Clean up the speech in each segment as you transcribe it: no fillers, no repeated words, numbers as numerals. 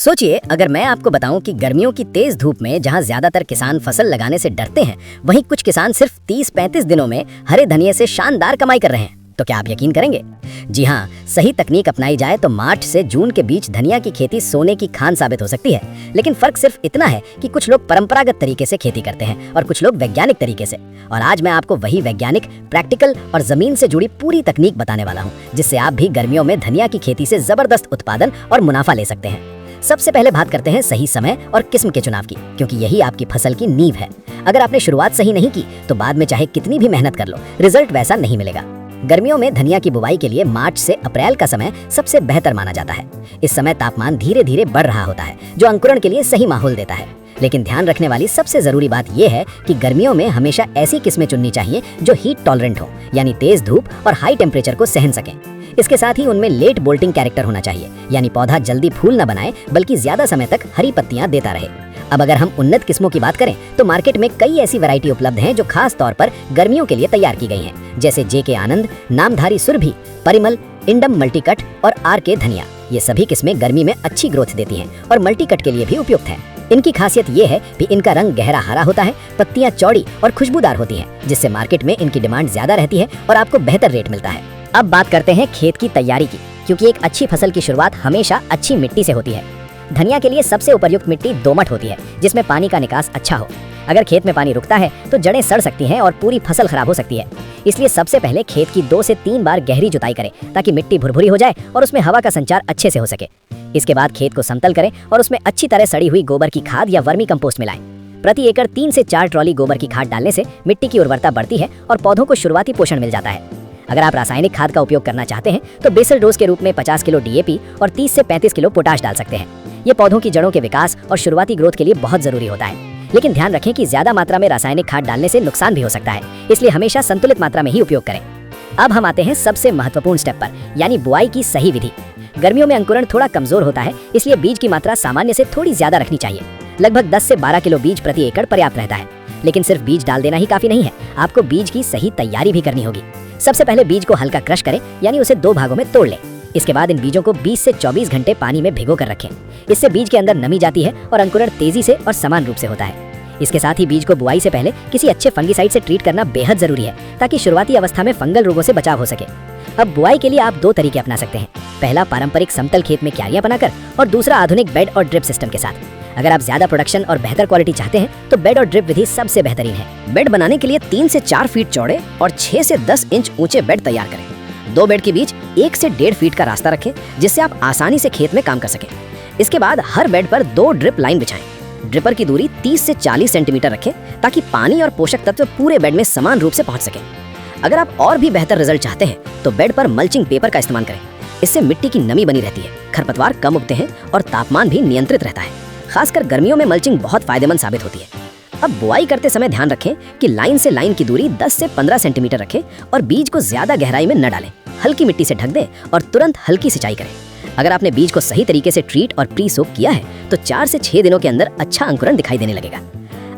सोचिए, अगर मैं आपको बताऊं कि गर्मियों की तेज धूप में जहां ज्यादातर किसान फसल लगाने से डरते हैं, वहीं कुछ किसान सिर्फ 30-35 दिनों में हरे धनिये से शानदार कमाई कर रहे हैं, तो क्या आप यकीन करेंगे? जी हाँ, सही तकनीक अपनाई जाए तो मार्च से जून के बीच धनिया की खेती सोने की खान साबित हो सकती है। लेकिन फर्क सिर्फ इतना है कि कुछ लोग परंपरागत तरीके से खेती करते हैं और कुछ लोग वैज्ञानिक तरीके से। और आज मैं आपको वही वैज्ञानिक, प्रैक्टिकल और जमीन से जुड़ी पूरी तकनीक बताने वाला हूँ, जिससे आप भी गर्मियों में धनिया की खेती से जबरदस्त उत्पादन और मुनाफा ले सकते हैं। सबसे पहले बात करते हैं सही समय और किस्म के चुनाव की, क्योंकि यही आपकी फसल की नींव है। अगर आपने शुरुआत सही नहीं की तो बाद में चाहे कितनी भी मेहनत कर लो, रिजल्ट वैसा नहीं मिलेगा। गर्मियों में धनिया की बुवाई के लिए मार्च से अप्रैल का समय सबसे बेहतर माना जाता है। इस समय तापमान धीरे धीरे बढ़ रहा होता है, जो अंकुरण के लिए सही माहौल देता है। लेकिन ध्यान रखने वाली सबसे जरूरी बात यह है कि गर्मियों में हमेशा ऐसी किस्में चुननी चाहिए जो हीट टॉलरेंट हो, यानी तेज धूप और हाई टेम्परेचर को सहन सकें। इसके साथ ही उनमें लेट बोल्टिंग कैरेक्टर होना चाहिए, यानी पौधा जल्दी फूल न बनाए बल्कि ज्यादा समय तक हरी पत्तियां देता रहे। अब अगर हम उन्नत किस्मों की बात करें तो मार्केट में कई ऐसी वैरायटी उपलब्ध हैं जो खास तौर पर गर्मियों के लिए तैयार की गई हैं, जैसे जेके आनंद, नामधारी सुरभि, परिमल, इंडम मल्टीकट और आरके धनिया। ये सभी किस्में गर्मी में अच्छी ग्रोथ देती हैं और मल्टीकट के लिए भी उपयुक्त हैं। इनकी खासियत ये है कि इनका रंग गहरा हरा होता है, पत्तियां चौड़ी और खुशबूदार होती हैं, जिससे मार्केट में इनकी डिमांड ज्यादा रहती है और आपको बेहतर रेट मिलता है। अब बात करते हैं खेत की तैयारी की, क्योंकि एक अच्छी फसल की शुरुआत हमेशा अच्छी मिट्टी से होती है। धनिया के लिए सबसे उपयुक्त मिट्टी दोमट होती है, जिसमें पानी का निकास अच्छा हो। अगर खेत में पानी रुकता है तो जड़ें सड़ सकती हैं और पूरी फसल खराब हो सकती है। इसलिए सबसे पहले खेत की 2 से 3 बार गहरी जुताई करें, ताकि मिट्टी भुरभुरी हो जाए और उसमें हवा का संचार अच्छे से हो सके। इसके बाद खेत को समतल करें और उसमें अच्छी तरह सड़ी हुई गोबर की खाद या वर्मी कंपोस्ट मिलाएं। प्रति एकड़ 3 से 4 ट्रॉली गोबर की खाद डालने से मिट्टी की उर्वरता बढ़ती है और पौधों को शुरुआती पोषण मिल जाता है। अगर आप रासायनिक खाद का उपयोग करना चाहते हैं तो बेसल डोज के रूप में 50 किलो डीएपी और 30 से 35 किलो पोटाश डाल सकते हैं। ये पौधों की जड़ों के विकास और शुरुआती ग्रोथ के लिए बहुत जरूरी होता है। लेकिन ध्यान रखें कि ज्यादा मात्रा में रासायनिक खाद डालने से नुकसान भी हो सकता है, इसलिए हमेशा संतुलित मात्रा में ही उपयोग करें। अब हम आते हैं सबसे महत्वपूर्ण स्टेप पर, यानी बुआई की सही विधि। गर्मियों में अंकुरण थोड़ा कमजोर होता है, इसलिए बीज की मात्रा सामान्य से थोड़ी ज्यादा रखनी चाहिए। लगभग 10 से 12 किलो बीज प्रति एकड़ पर्याप्त रहता है। लेकिन सिर्फ बीज डाल देना ही काफी नहीं है, आपको बीज की सही तैयारी भी करनी होगी। सबसे पहले बीज को हल्का क्रश करें, यानी उसे 2 भागों में तोड़ लें। इसके बाद इन बीजों को 20 से 24 घंटे पानी में भिगो कर रखें। इससे बीज के अंदर नमी जाती है और अंकुरण तेजी से और समान रूप से होता है। इसके साथ ही बीज को बुआई से पहले किसी अच्छे फंगिसाइड से ट्रीट करना बेहद जरूरी है, ताकि शुरुआती अवस्था में फंगल रोगों से बचाव हो सके। अब बुआई के लिए आप 2 तरीके अपना सकते हैं। पहला पारंपरिक समतल खेत में क्यारियां बनाकर, और दूसरा आधुनिक बेड और ड्रिप सिस्टम के साथ। अगर आप ज्यादा प्रोडक्शन और बेहतर क्वालिटी चाहते हैं तो बेड और ड्रिप विधि सबसे बेहतरीन है। बेड बनाने के लिए 3 से 4 फीट चौड़े और 6 से 10 इंच ऊंचे बेड तैयार करें। 2 बेड के बीच 1 से 1.5 फीट का रास्ता रखें, जिससे आप आसानी से खेत में काम कर सकें। इसके बाद हर बेड पर 2 ड्रिप लाइन बिछाएं। ड्रिपर की दूरी 30 से 40 सेंटीमीटर रखें, ताकि पानी और पोषक तत्व पूरे बेड में समान रूप से पहुंच सके। अगर आप और भी बेहतर रिजल्ट चाहते हैं तो बेड पर मल्चिंग पेपर का इस्तेमाल करें। इससे मिट्टी की नमी बनी रहती है, खरपतवार कम उगते हैं और तापमान भी नियंत्रित रहता है। खासकर गर्मियों में मल्चिंग बहुत फायदेमंद साबित होती है। अब बुआई करते समय ध्यान रखें कि लाइन से लाइन की दूरी 10 से 15 सेंटीमीटर रखें और बीज को ज्यादा गहराई में न डालें। हल्की मिट्टी से ढक दें और तुरंत हल्की सिंचाई करें। अगर आपने बीज को सही तरीके से ट्रीट और प्री सोक किया है तो 4 से 6 दिनों के अंदर अच्छा अंकुरण दिखाई देने लगेगा।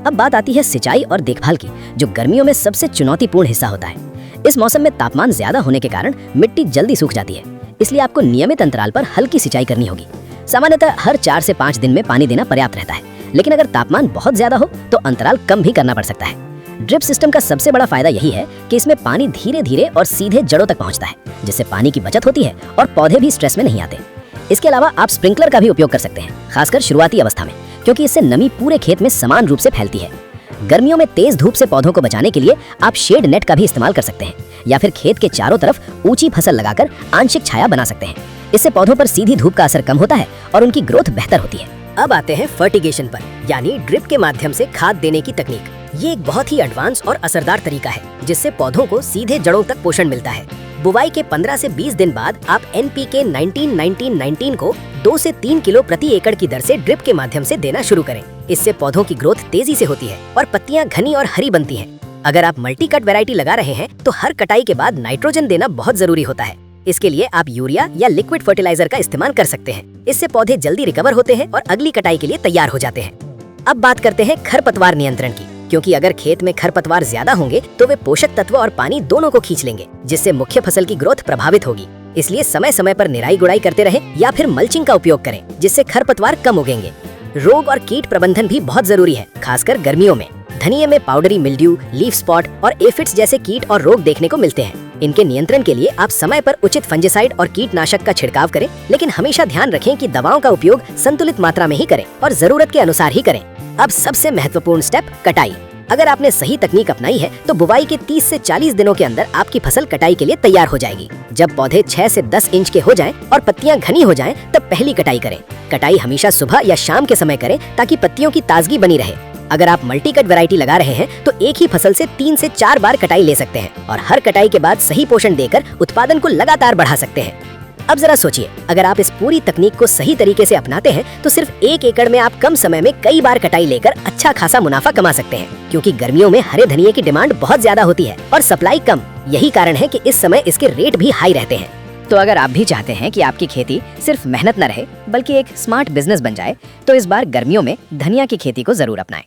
अब बात आती है सिंचाई और देखभाल की, जो गर्मियों में सबसे चुनौतीपूर्ण हिस्सा होता है। इस मौसम में तापमान ज्यादा होने के कारण मिट्टी जल्दी सूख जाती है, इसलिए आपको नियमित अंतराल पर हल्की सिंचाई करनी होगी। सामान्यतः हर 4 से 5 दिन में पानी देना पर्याप्त रहता है, लेकिन अगर तापमान बहुत ज्यादा हो तो अंतराल कम भी करना पड़ सकता है। ड्रिप सिस्टम का सबसे बड़ा फायदा यही है कि इसमें पानी धीरे धीरे और सीधे जड़ों तक पहुंचता है, जिससे पानी की बचत होती है और पौधे भी स्ट्रेस में नहीं आते। इसके अलावा आप स्प्रिंकलर का भी उपयोग कर सकते हैं, खासकर शुरुआती अवस्था में, क्योंकि इससे नमी पूरे खेत में समान रूप से फैलती है। गर्मियों में तेज धूप से पौधों को बचाने के लिए आप शेड नेट का भी इस्तेमाल कर सकते हैं, या फिर खेत के चारों तरफ ऊंची फसल लगाकर आंशिक छाया बना सकते हैं। इससे पौधों पर सीधी धूप का असर कम होता है और उनकी ग्रोथ बेहतर होती है। अब आते हैं फर्टिगेशन पर, यानी ड्रिप के माध्यम से खाद देने की तकनीक। ये एक बहुत ही एडवांस और असरदार तरीका है, जिससे पौधों को सीधे जड़ों तक पोषण मिलता है। बुवाई के 15 से 20 दिन बाद आप NPK 19-19-19 को 2 से 3 किलो प्रति एकड़ की दर से ड्रिप के माध्यम से देना शुरू करें। इससे पौधों की ग्रोथ तेजी से होती है और पत्तियां घनी और हरी बनती हैं। अगर आप मल्टी कट वैरायटी लगा रहे हैं तो हर कटाई के बाद नाइट्रोजन देना बहुत जरूरी होता है। इसके लिए आप यूरिया या लिक्विड फर्टिलाइजर का इस्तेमाल कर सकते हैं। इससे पौधे जल्दी रिकवर होते हैं और अगली कटाई के लिए तैयार हो जाते हैं। अब बात करते हैं खरपतवार नियंत्रण की, क्योंकि अगर खेत में खरपतवार ज्यादा होंगे तो वे पोषक तत्व और पानी दोनों को खींच लेंगे, जिससे मुख्य फसल की ग्रोथ प्रभावित होगी। इसलिए समय समय पर निराई गुड़ाई करते रहें या फिर मल्चिंग का उपयोग करें, जिससे खरपतवार कम उगेंगे। रोग और कीट प्रबंधन भी बहुत जरूरी है, खासकर गर्मियों में। धनिये में पाउडरी मिल्ड्यू, लीफ स्पॉट और एफिड्स जैसे कीट और रोग देखने को मिलते हैं। इनके नियंत्रण के लिए आप समय पर उचित फंजिसाइड और कीटनाशक का छिड़काव करें, लेकिन हमेशा ध्यान रखें कि दवाओं का उपयोग संतुलित मात्रा में ही करें और जरूरत के अनुसार ही करें। अब सबसे महत्वपूर्ण स्टेप, कटाई। अगर आपने सही तकनीक अपनाई है तो बुवाई के 30 से 40 दिनों के अंदर आपकी फसल कटाई के लिए तैयार हो जाएगी। जब पौधे 6 से 10 इंच के हो जाएं और पत्तियां घनी हो जाएं, तब पहली कटाई करें। कटाई हमेशा सुबह या शाम के समय करें ताकि पत्तियों की ताजगी बनी रहे। अगर आप मल्टी कट वैरायटी लगा रहे हैं तो एक ही फसल से 3 से 4 बार कटाई ले सकते हैं और हर कटाई के बाद सही पोषण देकर उत्पादन को लगातार बढ़ा सकते हैं। अब जरा सोचिए, अगर आप इस पूरी तकनीक को सही तरीके से अपनाते हैं तो सिर्फ 1 एकड़ में आप कम समय में कई बार कटाई लेकर अच्छा खासा मुनाफा कमा सकते हैं। क्योंकि गर्मियों में हरे धनिये की डिमांड बहुत ज्यादा होती है और सप्लाई कम। यही कारण है कि इस समय इसके रेट भी हाई रहते हैं। तो अगर आप भी चाहते हैं कि आपकी खेती सिर्फ मेहनत न रहे बल्कि एक स्मार्ट बिजनेस बन जाए, तो इस बार गर्मियों में धनिया की खेती को जरूर अपनाएं।